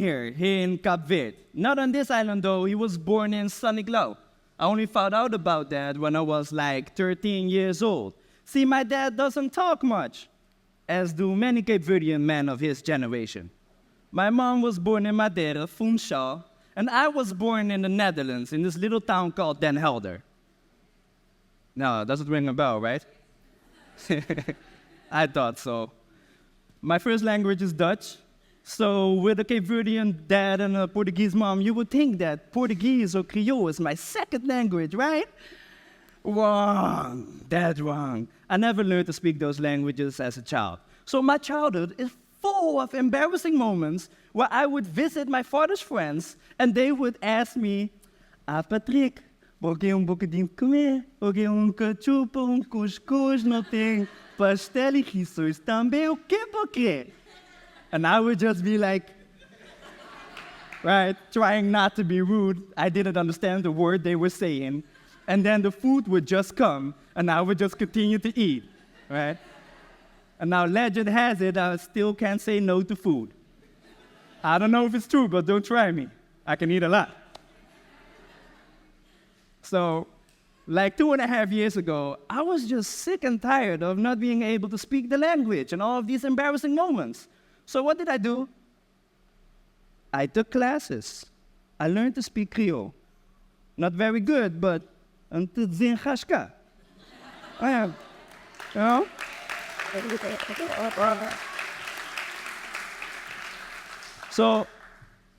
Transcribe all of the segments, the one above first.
here in Cape Verde. Not on this island, though. He was born in Sunny Glow. I only found out about that when I was like 13 years old. See, my dad doesn't talk much, as do many Cape Verdean men of his generation. My mom was born in Madeira, Funchal, and I was born in the Netherlands, in this little town called Den Helder. No, doesn't ring a bell, right? I thought so. My first language is Dutch. So with a Cape Verdean dad and a Portuguese mom, you would think that Portuguese or Creole is my second language, right? Wrong. Dead wrong. I never learned to speak those languages as a child. So my childhood is full of embarrassing moments where I would visit my father's friends and they would ask me, Patrick, por que bocadinho de comer? Por que cachupa, cuscuz, não tem pastel e risos também? O que por quê? And I would just be like, right, trying not to be rude. I didn't understand the word they were saying. And then the food would just come, and I would just continue to eat, right? And now legend has it, I still can't say no to food. I don't know if it's true, but don't try me. I can eat a lot. So, like 2.5 years ago, I was just sick and tired of not being able to speak the language and all of these embarrassing moments. So what did I do? I took classes. I learned to speak Creole. Not very good, but until zinchashka. I am, you know? So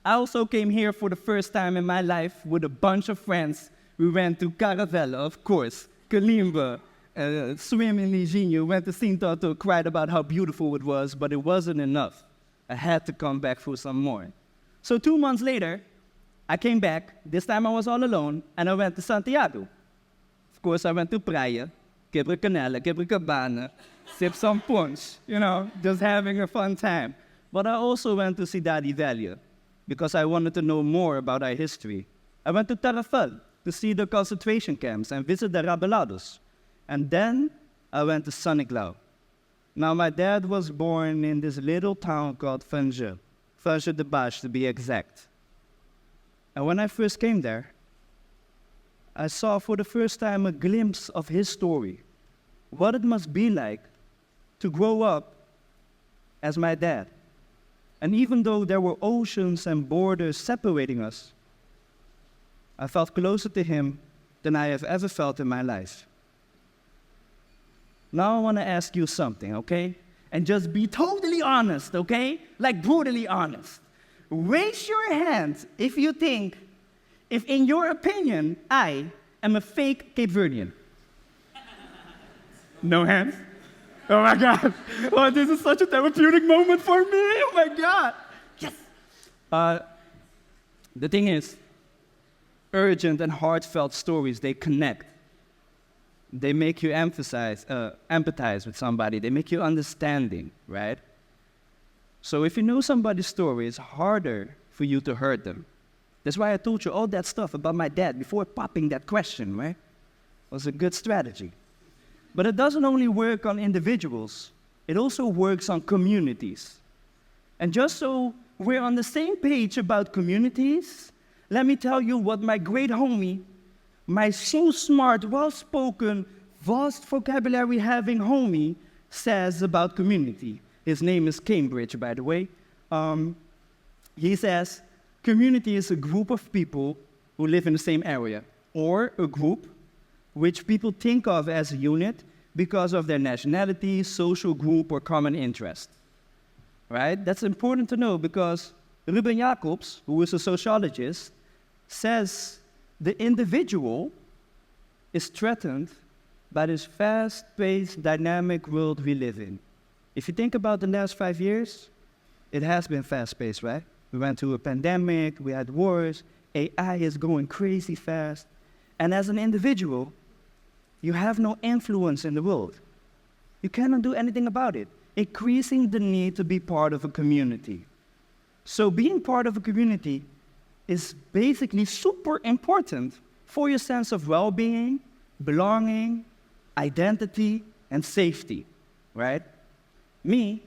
I also came here for the first time in my life with a bunch of friends. We went to Caravella, of course, Kalimba, swim in Liginho, went to Sintoto, cried about how beautiful it was, but it wasn't enough. I had to come back for some more. So 2 months later, I came back. This time I was all alone, and I went to Santiago. Of course, I went to Praia, Quebra Canela, Quebra Cabana, sip some punch, you know, just having a fun time. But I also went to Cidade Velha, because I wanted to know more about our history. I went to Tarrafal to see the concentration camps and visit the Rabelados. And then I went to Sunny Glow. Now, my dad was born in this little town called Funchal de Baix, to be exact. And when I first came there, I saw for the first time a glimpse of his story, what it must be like to grow up as my dad. And even though there were oceans and borders separating us, I felt closer to him than I have ever felt in my life. Now I want to ask you something, okay? And just be totally honest, okay? Like brutally honest. Raise your hands if you think, if in your opinion, I am a fake Cape Verdean. No hands? Oh my God. Oh, this is such a therapeutic moment for me. Oh my God. Yes. The thing is, urgent and heartfelt stories, they connect. They make you empathize with somebody. They make you understanding, right? So if you know somebody's story, it's harder for you to hurt them. That's why I told you all that stuff about my dad before popping that question, right? It was a good strategy. But it doesn't only work on individuals. It also works on communities. And just so we're on the same page about communities, let me tell you what my great homie, my so smart, well-spoken, vast vocabulary having homie says about community. His name is Cambridge, by the way. He says, community is a group of people who live in the same area, or a group which people think of as a unit because of their nationality, social group, or common interest. Right? That's important to know because Ruben Jacobs, who is a sociologist, says the individual is threatened by this fast-paced, dynamic world we live in. If you think about the last 5 years, it has been fast-paced, right? We went through a pandemic, we had wars, AI is going crazy fast. And as an individual, you have no influence in the world. You cannot do anything about it, increasing the need to be part of a community. So being part of a community is basically super important for your sense of well-being, belonging, identity, and safety, right? Me,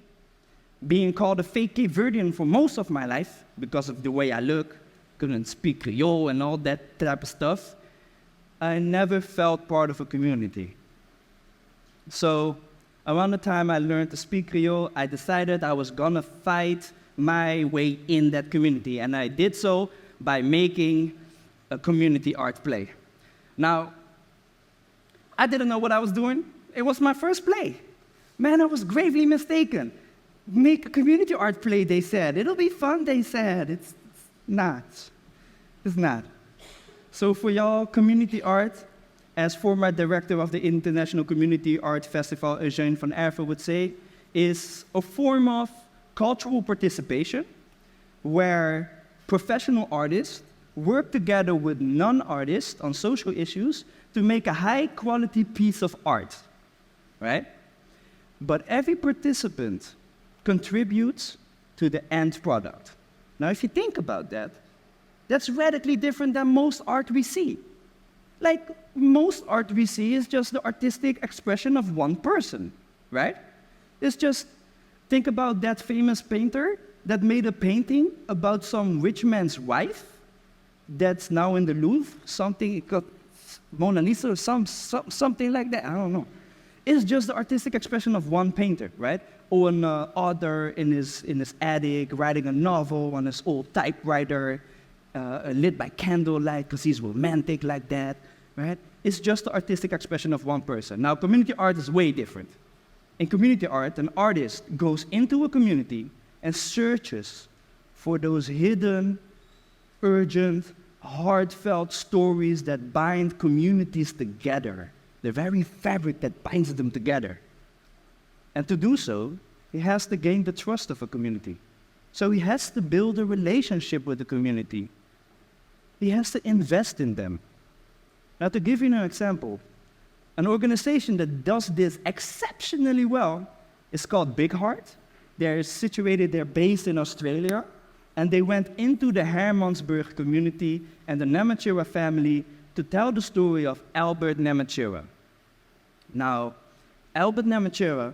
being called a fake Cape Verdean for most of my life because of the way I look, couldn't speak Creole and all that type of stuff, I never felt part of a community. So around the time I learned to speak Creole, I decided I was gonna fight my way in that community, and I did so by making a community art play. Now, I didn't know what I was doing. It was my first play. Man, I was gravely mistaken. Make a community art play, they said. It'll be fun, they said. It's not. It's not. So for y'all, community art, as former director of the International Community Art Festival, Eugene van Erven would say, is a form of cultural participation where professional artists work together with non-artists on social issues to make a high-quality piece of art, right? But every participant contributes to the end product. Now, if you think about that, that's radically different than most art we see. Like, most art we see is just the artistic expression of one person, right? It's just, think about that famous painter that made a painting about some rich man's wife that's now in the Louvre, something called Mona Lisa or something like that, I don't know. It's just the artistic expression of one painter, right? Or an author in his attic writing a novel on his old typewriter, lit by candlelight because he's romantic like that, right? It's just the artistic expression of one person. Now, community art is way different. In community art, an artist goes into a community and searches for those hidden, urgent, heartfelt stories that bind communities together, the very fabric that binds them together. And to do so, he has to gain the trust of a community. So he has to build a relationship with the community. He has to invest in them. Now, to give you an example, an organization that does this exceptionally well is called Big Heart. They're based in Australia, and they went into the Hermansburg community and the Namachira family to tell the story of Albert Namachira. Now, Albert Namachira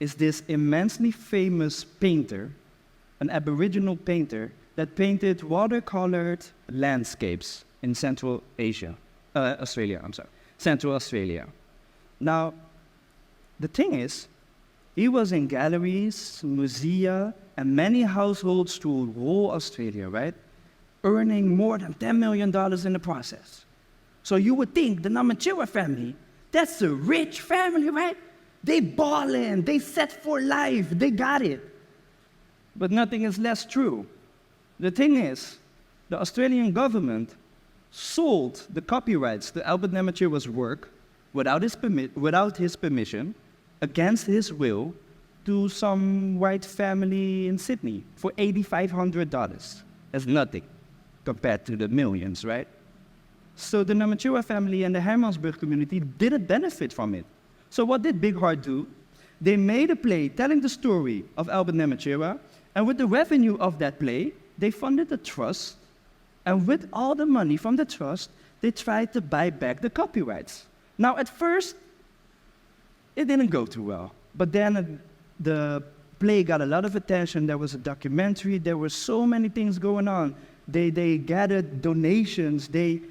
is this immensely famous painter, an Aboriginal painter that painted watercolored landscapes in Central Australia. Now, the thing is, he was in galleries, musea, and many households through whole Australia, right? Earning more than $10 million in the process. So you would think the Namachira family, that's a rich family, right? They ballin', they set for life, they got it. But nothing is less true. The thing is, the Australian government sold the copyrights to Albert Namachira's work without his permission, against his will, to some white family in Sydney for $8,500. That's nothing compared to the millions, right? So the Namachira family and the Hermansburg community didn't benefit from it. So what did Big Heart do? They made a play telling the story of Albert Namachira, and with the revenue of that play, they funded a trust, and with all the money from the trust, they tried to buy back the copyrights. Now, at first, it didn't go too well, but then the play got a lot of attention. There was a documentary, there were so many things going on. They gathered donations. They,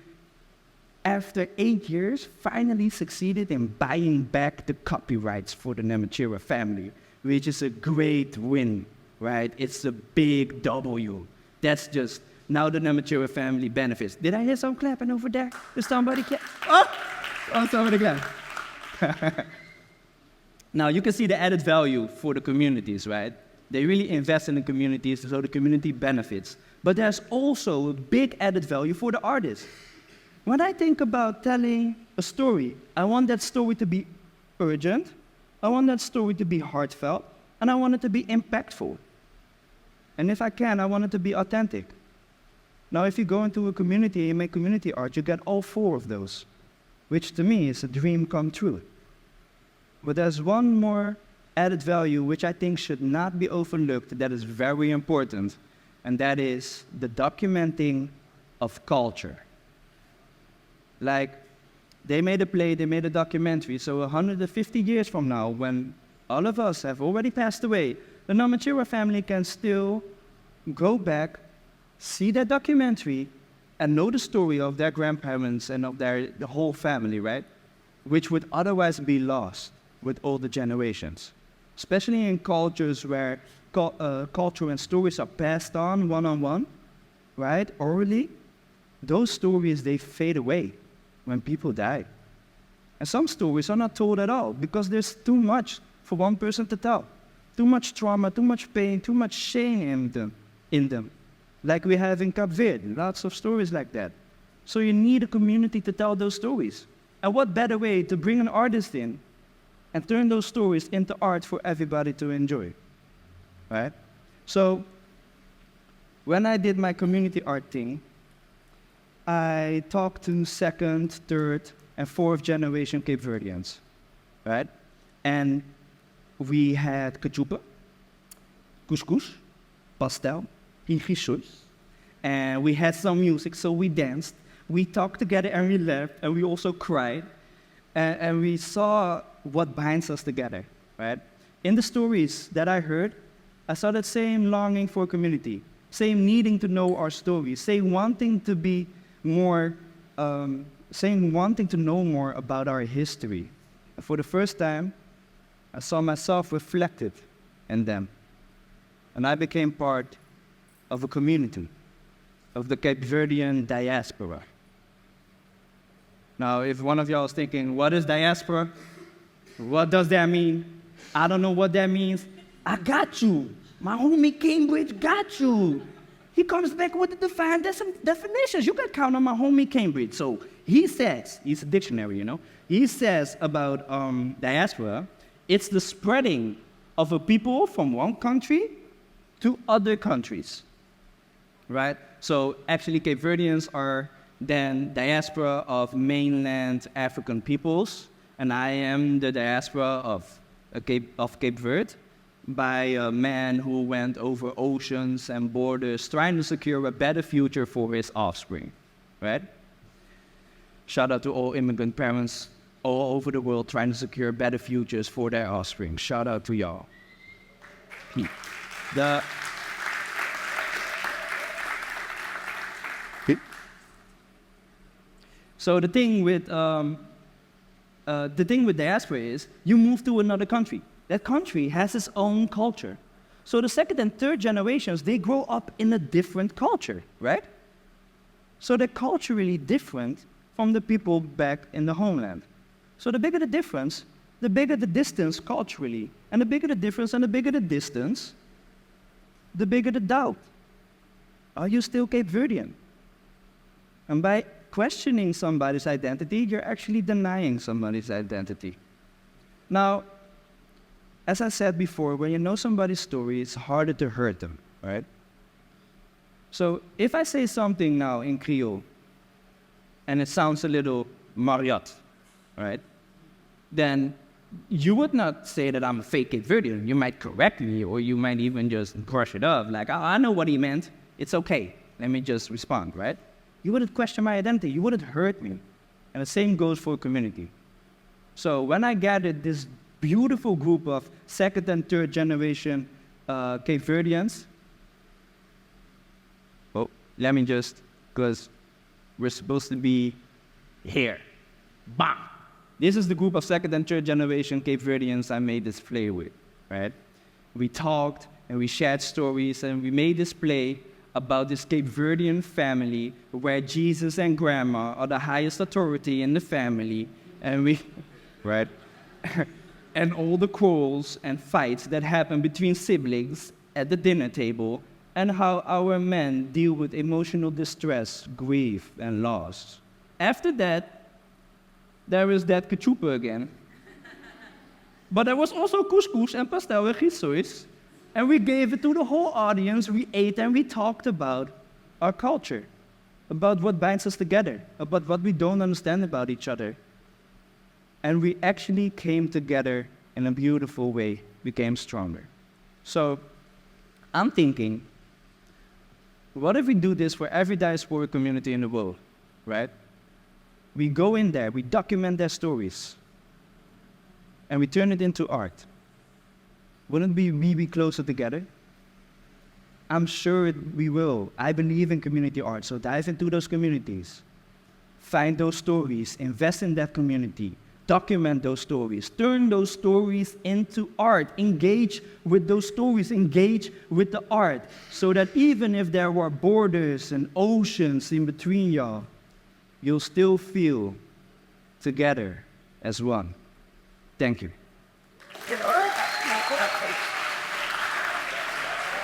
after 8 years, finally succeeded in buying back the copyrights for the Namachira family, which is a great win, right? It's a big W. That's just, now the Namachira family benefits. Did I hear some clapping over there? Did somebody clap? Oh, somebody clap. Now, you can see the added value for the communities, right? They really invest in the communities, so the community benefits. But there's also a big added value for the artists. When I think about telling a story, I want that story to be urgent, I want that story to be heartfelt, and I want it to be impactful. And if I can, I want it to be authentic. Now, if you go into a community and make community art, you get all four of those, which to me is a dream come true. But there's one more added value which I think should not be overlooked that is very important, and that is the documenting of culture. Like, they made a play, they made a documentary, so 150 years from now, when all of us have already passed away, the non-mature family can still go back, see that documentary, and know the story of their grandparents and of the whole family, right? Which would otherwise be lost with older generations. Especially in cultures where culture and stories are passed on one-on-one, right, orally, those stories, they fade away when people die. And some stories are not told at all because there's too much for one person to tell. Too much trauma, too much pain, too much shame in them. Like we have in Cape Verde, lots of stories like that. So you need a community to tell those stories. And what better way to bring an artist in and turn those stories into art for everybody to enjoy, right? So when I did my community art thing, I talked to second, third, and fourth generation Cape Verdeans, right? And we had cachupa, couscous, pastel, quichos, and we had some music, so we danced. We talked together and we laughed, and we also cried, and we saw what binds us together, right? In the stories that I heard, I saw that same longing for community, same needing to know our stories, same wanting to be more, saying wanting to know more about our history. And for the first time, I saw myself reflected in them. And I became part of a community, of the Cape Verdean diaspora. Now, if one of y'all is thinking, what is diaspora? What does that mean? I don't know what that means. I got you. My homie Cambridge got you. He comes back with the defined definitions. You can count on my homie Cambridge. So he says, he's a dictionary, you know. He says about diaspora, it's the spreading of a people from one country to other countries, right? So actually Cape Verdeans are then diaspora of mainland African peoples, and I am the diaspora of Cape Verde, by a man who went over oceans and borders trying to secure a better future for his offspring, right? Shout out to all immigrant parents all over the world trying to secure better futures for their offspring. Shout out to y'all. So the thing with diaspora is you move to another country. That country has its own culture. So the second and third generations, they grow up in a different culture, right? So they're culturally different from the people back in the homeland. So the bigger the difference, the bigger the distance culturally. And the bigger the difference and the bigger the distance, the bigger the doubt. Are you still Cape Verdean? And by questioning somebody's identity, you're actually denying somebody's identity. Now, as I said before, when you know somebody's story, it's harder to hurt them, right? So if I say something now in Creole, and it sounds a little Marriott, right? Then you would not say that I'm a fake Cape Verdean. You might correct me, or you might even just brush it off, like, oh, I know what he meant. It's okay. Let me just respond, right? You wouldn't question my identity. You wouldn't hurt me. And the same goes for community. So when I gathered this beautiful group of second and third generation Cape Verdeans, well, let me just, because we're supposed to be here. Bam! This is the group of second and third generation Cape Verdeans I made this play with, right? We talked and we shared stories and we made this play about this Cape Verdean family where Jesus and grandma are the highest authority in the family, and we, right? And all the quarrels and fights that happen between siblings at the dinner table, and how our men deal with emotional distress, grief, and loss. After that, there is that cachupa again. But there was also couscous and pastel and quichos, and we gave it to the whole audience. We ate and we talked about our culture, about what binds us together, about what we don't understand about each other. And we actually came together in a beautiful way, became stronger. So I'm thinking, what if we do this for every diaspora community in the world, right? We go in there, we document their stories, and we turn it into art. Wouldn't we be closer together? I'm sure we will. I believe in community art, so dive into those communities. Find those stories, invest in that community, document those stories, turn those stories into art, engage with those stories, engage with the art, so that even if there were borders and oceans in between y'all, you'll still feel together as one. Thank you.